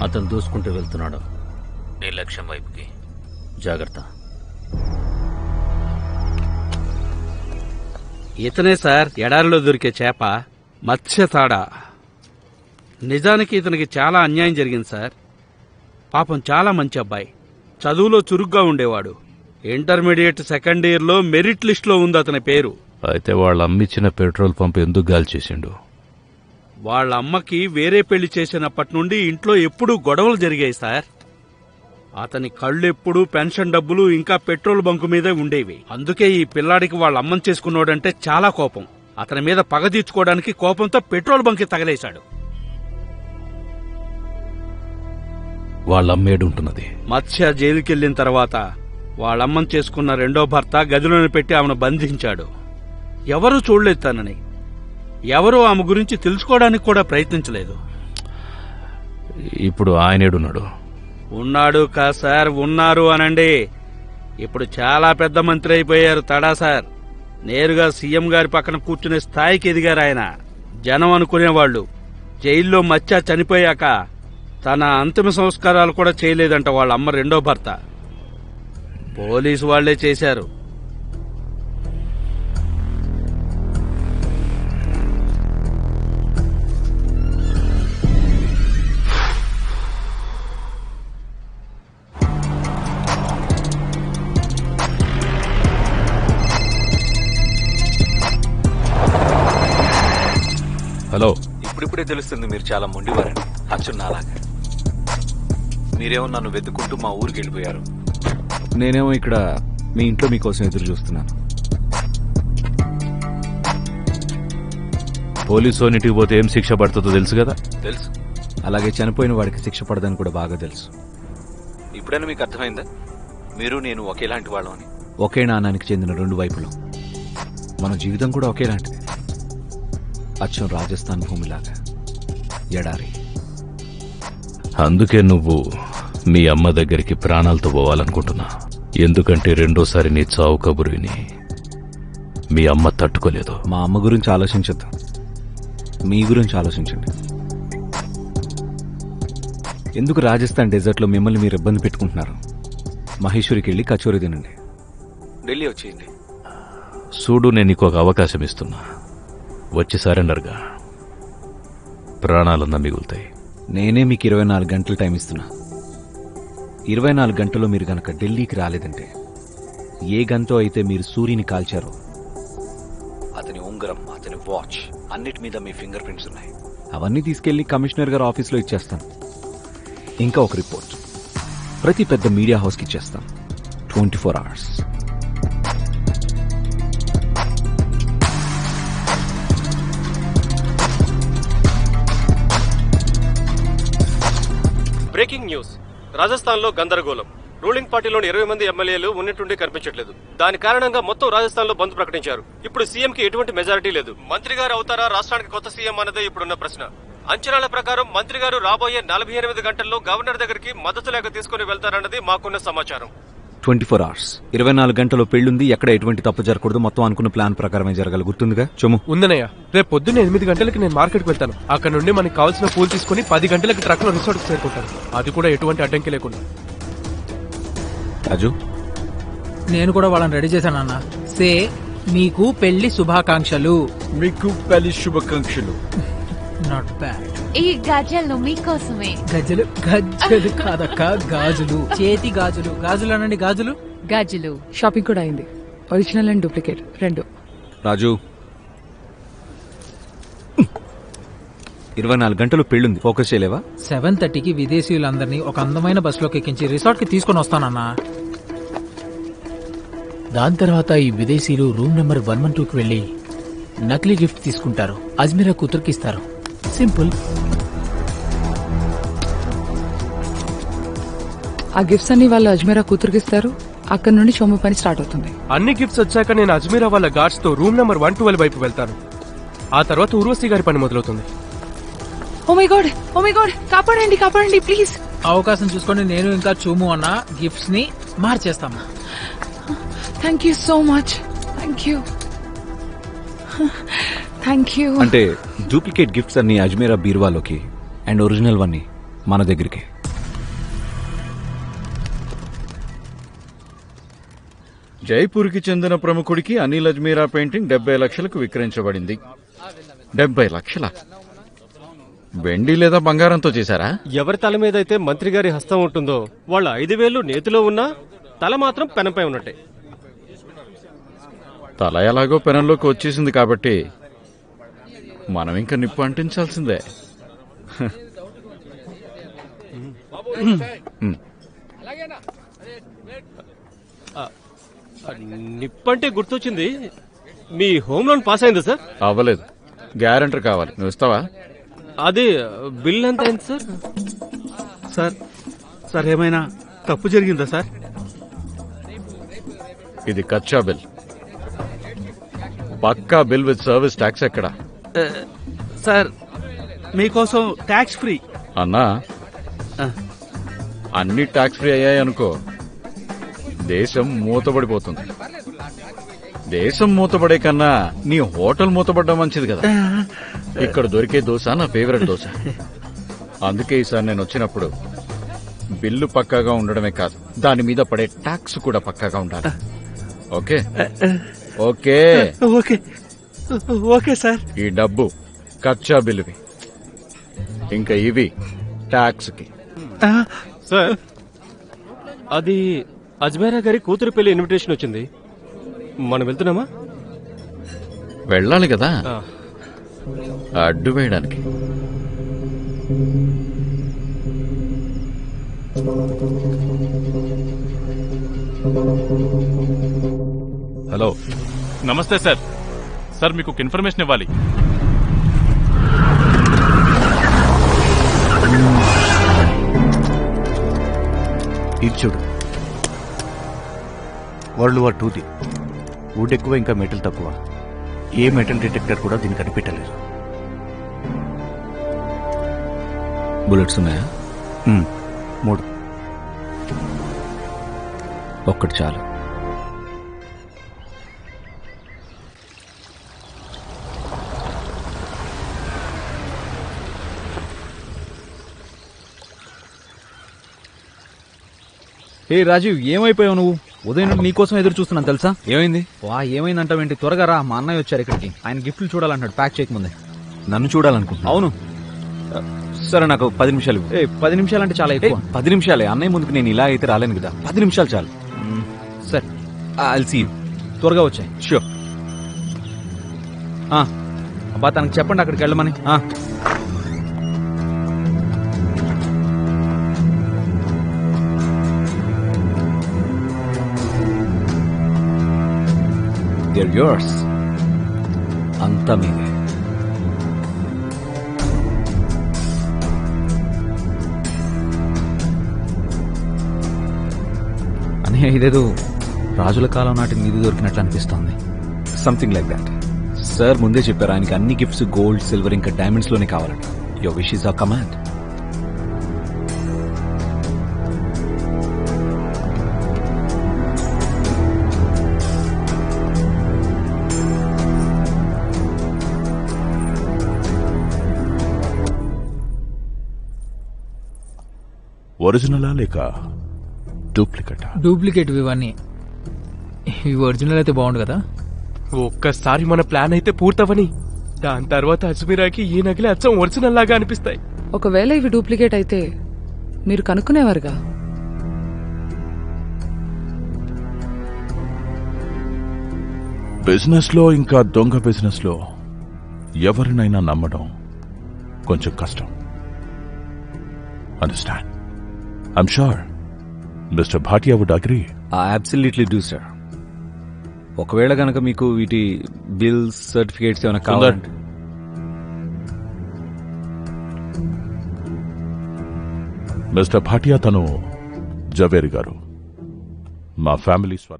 అతను దూసుకుంటూ వెళ్తున్నాడు నీ లక్ష్యం వైపుకి. జాగ్రత్త. ఇతనే సార్ ఎడారిలో దొరికే చేప, మత్స్యతాడ. నిజానికి ఇతనికి చాలా అన్యాయం జరిగింది సార్. పాపం చాలా మంచి అబ్బాయి, చదువులో చురుగ్గా ఉండేవాడు. ఇంటర్మీడియట్ సెకండ్ ఇయర్లో మెరిట్ లిస్టులో ఉంది అతని పేరు. అయితే వాళ్ళ అమ్మిచ్చిన పెట్రోల్ పంప్ ఎందుకు గాలి చేసిండు? వాళ్ళ అమ్మకి వేరే పెళ్లి చేసినప్పటి నుండి ఇంట్లో ఎప్పుడూ గొడవలు జరిగాయి సార్. అతని కళ్ళెప్పుడు పెన్షన్ డబ్బులు ఇంకా పెట్రోల్ బంకు మీదే ఉండేవి. అందుకే ఈ పిల్లాడికి వాళ్ళ అమ్మని చేసుకున్నాడంటే చాలా కోపం. అతని మీద పగ తీర్చుకోవడానికి కోపంతో పెట్రోల్ బంక్ తగలేశాడు. వాళ్ళమ్మేడుంటున్నది? మత్స్య జైలుకెళ్లిన తర్వాత వాళ్ళమ్మని చేసుకున్న రెండో భర్త గదిలోనే పెట్టి ఆమెను బంధించాడు. ఎవరూ చూడలేదు తనని. ఎవరూ ఆమె గురించి తెలుసుకోవడానికి కూడా ప్రయత్నించలేదు. ఇప్పుడు ఆయనేడున్నాడు? ఉన్నాడు కా సార్, ఉన్నారు అనండి. ఇప్పుడు చాలా పెద్ద మంత్రి అయిపోయారు తడా సార్. నేరుగా సీఎం గారి పక్కన కూర్చునే స్థాయికి ఎదిగారు ఆయన. జనం అనుకునేవాళ్లు జైల్లో మత్స్య చనిపోయాక తన అంతిమ సంస్కారాలు కూడా చేయలేదంట వాళ్ళ అమ్మ రెండో భర్త. పోలీసు వాళ్లే చేశారు. హలో. ఇప్పుడిప్పుడే తెలుస్తుంది మీరు చాలా మొండివారని. అచ్చున్నాలాగా మీరేమో నన్ను వెతుక్కుంటూ మా ఊరికి వెళ్ళిపోయారు. నేనేమో ఇక్కడ మీ ఇంట్లో మీకోసం ఎదురు చూస్తున్నాను. పోలీసు ఇంటికి పోతే ఏం శిక్ష పడుతుందో తెలుసు కదా? తెలుసు. అలాగే చనిపోయిన వాడికి శిక్ష పడదని కూడా బాగా తెలుసు. ఇప్పుడైనా మీకు అర్థమైందా మీరు నేను ఒకేలాంటి వాళ్ళం అని? ఒకే నాణానికి చెందిన రెండు వైపులు. మన జీవితం కూడా ఒకేలాంటిది. అచ్చం రాజస్థాన్ భూమిలాగా ఎడారి. అందుకే నువ్వు మీ అమ్మ దగ్గరికి ప్రాణాలతో పోవాలనుకుంటున్నా. ఎందుకంటే రెండోసారి నీ చావు కబురు విని మీ అమ్మ తట్టుకోలేదు. మా అమ్మ గురించి ఆలోచించద్దు, మీ గురించి ఆలోచించండి. ఎందుకు రాజస్థాన్ డెజర్ట్లో మిమ్మల్ని మీరు ఇబ్బంది పెట్టుకుంటున్నారు? మహేశ్వరికి వెళ్ళి కచోరీ తినండి. ఢిల్లీ వచ్చేయండి. చూడు, నేను నీకు ఒక అవకాశం ఇస్తున్నా. వచ్చి సరెండర్గా ప్రాణాలన్నా మిగులుతాయి. నేనే మీకు 24 గంటలు టైం ఇస్తున్నా. 24 గంటల్లో మీరు గనక ఢిల్లీకి రాలేదంటే, ఏ గంతో అయితే మీరు సూర్యుని కాల్చారో అతని ఉంగరం, అతని వాచ్ అన్నిటి మీద మీ ఫింగర్ ప్రింట్స్ ఉన్నాయి. అవన్నీ తీసుకెళ్లి కమిషనర్ గారు ఆఫీస్లో ఇచ్చేస్తాను. ఇంకా ఒక రిపోర్ట్ ప్రతి పెద్ద మీడియా హౌస్కి ఇచ్చేస్తాను. 24 hours. Breaking news. రాజస్థాన్లో గందరగోళం. రూలింగ్ పార్టీలోని 20 మంది ఎమ్మెల్యేలు ఉన్నట్టుండి కనిపించట్లేదు. దాని కారణంగా మొత్తం రాజస్థాన్లో బంద్ ప్రకటించారు. ఇప్పుడు సీఎంకి ఎటువంటి మెజారిటీ లేదు. మంత్రి గారు అవుతారా రాష్ట్రానికి కొత్త సీఎం అన్నదే ఇప్పుడున్న ప్రశ్న. అంచనాల ప్రకారం మంత్రి గారు రాబోయే 48 గంటల్లో గవర్నర్ దగ్గరికి మద్దతు లేఖ తీసుకుని వెళ్తారన్నది మాకున్న సమాచారం. 24 hours. 24 గంటల్లో పెళ్లుంది. ఎక్కడ ఎటువంటి తప్పు జరగకూడదు. మొత్తం అనుకున్న ప్లాన్ ప్రకారమే జరగాలి. గుర్తుందిగా చొమ్ము? ఉందనయ్య. రేపు పొద్దున్న 8 గంటలకి నేను మార్కెట్కి వెళ్తాను. అక్కడ నుండి మనకి కావాల్సిన పూలు తీసుకుని 10 గంటలకి ట్రక్ లో రిసార్ట్ కు చేరుకుంటాను. అది కూడా ఎటువంటి అడ్డంకి లేకుండా. రాజు, నేను కూడా వాళ్ళని రెడీ చేశాను అన్న. సే మీకు పెళ్లి శుభాకాంక్షలు. మీకు పెళ్లి శుభాకాంక్షలు. Not bad. ఈ గజలు మీకోసమే. గజ్జలు గజ్జలు కాదక్క, గాజులు. చేతి గాజులు. గాజులు అనండి, గాజులు. గజలు. షాపింగ్ కూడా అయింది. ఒరిజినల్ అండ్ డూప్లికేట్ రెండు. రాజు, 24 గంటలు పెళ్లుంది. ఫోకస్ చేయలేవా? 7:30కి విదేశీయులందరినీ ఒక అందమైన బస్సులోకి ఎక్కించి రిసార్ట్ కి తీసుకొని వస్తానన్నా. దాని తర్వాత ఈ విదేశీయులు రూమ్ నెంబర్ 112కి వెళ్లి నకిలీ గిఫ్ట్ తీసుకుంటారు. అజ్మీరా కూతురికి ఇస్తారు. సింపుల్. ఆ గిఫ్ట్స్ అన్ని వాళ్ళు అజ్మీరా కూతురికి ఇస్తారు. అక్కడ నుండి చొమ్ము పని స్టార్ట్ అవుతుంది. అన్ని గిఫ్ట్స్ వచ్చాక నేను అజ్మీరా వాళ్ళ గార్డ్స్ తో రూమ్ నెంబర్ 112 వైపు వెళ్తాను. ఆ తర్వాత ఉర్వశి గారి పని మొదలవుతుంది. Oh my God, oh my God, కాపాడండి, కాపాడండి ప్లీజ్. అవకాశం చూసుకొని నేను ఇంకా చూము అన్న గిఫ్ట్స్ ని మార్చేస్తాము. Thank you so much. Thank you. Thank you. అంటే డూప్లికేట్ గిఫ్ట్స్ అన్ని అజ్మీరా బీరువాలోకి అండ్ ఒరిజినల్ వన్ని మన దగ్గరికి. జైపూర్కి చెందిన ప్రముఖుడికి అనిల్ అజ్మీరా పెయింటింగ్ 70 లక్షలకు విక్రయించబడింది. 70 లక్షల వెండి లేదా బంగారంతో చేశారా? ఎవరి తల మీద అయితే మంత్రి గారి హస్తం ఉంటుందో వాళ్ళ 5,000 నేతిలో ఉన్నా తల మాత్రం పెనంపై ఉన్నట్టే. తల ఎలాగో పెనంలోకి వచ్చేసింది కాబట్టి మనం ఇంకా నిప్పు అంటించాల్సిందే. నిప్పంటే గుర్తొచ్చింది, మీ హోమ్ లోన్ పాస్ అయిందా సార్? అవ్వలేదు, గ్యారెంటర్ కావాలి. నువ్వు ఇస్తావా? అది బిల్ ఎంత అయింది సార్? సార్ సార్ ఏమైనా తప్పు జరిగిందా సార్? ఇది కచ్చా బిల్. పక్కా బిల్ విత్ సర్వీస్ ట్యాక్స్ ఎక్కడ? సార్ మీకోసం ట్యాక్స్ ఫ్రీ. అన్నా, అన్ని ట్యాక్స్ ఫ్రీ అయ్యాయనుకో దేశం మూతపడిపోతుంది. దేశం మూతపడే కన్నా నీ హోటల్ మూతపడ్డం మంచిది కదా. ఇక్కడ దొరికే దోశ నా ఫేవరెట్ దోశ. అందుకే ఈసారి నేను వచ్చినప్పుడు బిల్లు పక్కాగా ఉండడమే కాదు, దాని మీద పడే ట్యాక్స్ కూడా పక్కాగా ఉండాలి. Okay okay okay okay sir. ఈ డబ్బు కచ్చా బిల్లువి, ఇంకా ఇవి ట్యాక్స్ కి. సార్ అది అజ్మేరా గారి కూతురు పెళ్లి ఇన్విటేషన్ వచ్చింది, మనం వెళ్తున్నామా? వెళ్ళాలి కదా, అడ్డు వేయడానికి. హలో, నమస్తే సార్. సార్ మీకు ఒక ఇన్ఫర్మేషన్ ఇవ్వాలి. ఇది చూడు, వరల్డ్ వార్ 2ది. వుడ్ ఎక్కువ, ఇంకా మెటల్ తక్కువ. ఏ మెటల్ డిటెక్టర్ కూడా దీన్ని కనిపెట్టలేదు. బుల్లెట్స్ ఉన్నాయా? 3. ఒక్కటి చాలు. ఏ రాజీవ్, ఏమైపోయావు నువ్వు? ఉదయం నుండి నీకోసం ఎదురు చూస్తున్నాను తెలుసా. ఏమైంది? ఏమైందంటావేంటి? త్వరగా రా, మా అన్నయ్య వచ్చారు ఇక్కడికి. ఆయన గిఫ్ట్లు చూడాలంటాడు, ప్యాక్ చేయకముందే. నన్ను చూడాలనుకుంటున్నా? అవును. సరే, నాకు 10 నిమిషాలు. 10 నిమిషాలంటే చాలా ఎక్కువ. 10 నిమిషాలే. అన్నయ్య ముందుకు నేను ఇలా అయితే రాలేను కదా. 10 నిమిషాలు చాలు. సరే, ఐల్ సీ యూ. త్వరగా వచ్చాయి. ష్యూర్. అబ్బా, తనకు చెప్పండి అక్కడికి వెళ్ళమని. They're yours. అంతా మీదే. అన్నయ్య, ఇదేదో రాజుల కాలం నాటి నిధి దొరికినట్లు అనిపిస్తోంది. Something like that. సార్ ముందే చెప్పారు, ఆయనకి అన్ని గిఫ్ట్స్ గోల్డ్, సిల్వర్, ఇంకా డైమండ్స్ లోనే కావాలంట. Your wish is our command. ఒరిజినలా లేక డూప్లికేటా? డూప్లికేట్ ఇవన్నీ. ఇవి ఒరిజినల్ అయితే బాగుండు కదా. ఒక్కసారి మన ప్లాన్ అయితే పూర్తవని, దాని తర్వాత అజ్మీరాకి ఈ నగలే అచ్చం ఒరిజినల్ లాగా అనిపిస్తాయి. ఒకవేళ ఇవి డూప్లికేట్ అయితే మీరు కనుక్కునేవారుగా. బిజినెస్ లో, ఇంకా దొంగ బిజినెస్ లో ఎవరినైనా నమ్మడం కొంచెం కష్టం. Understand? I'm sure mister Bhatia would agree. Absolutely do sir. ఒకవేళ గనక మీకు వీటి బిల్స్, సర్టిఫికేట్స్ ఏమైనా కావాలంటే. మిస్టర్ భాటియా, తను జవేరి గారు మా ఫ్యామిలీ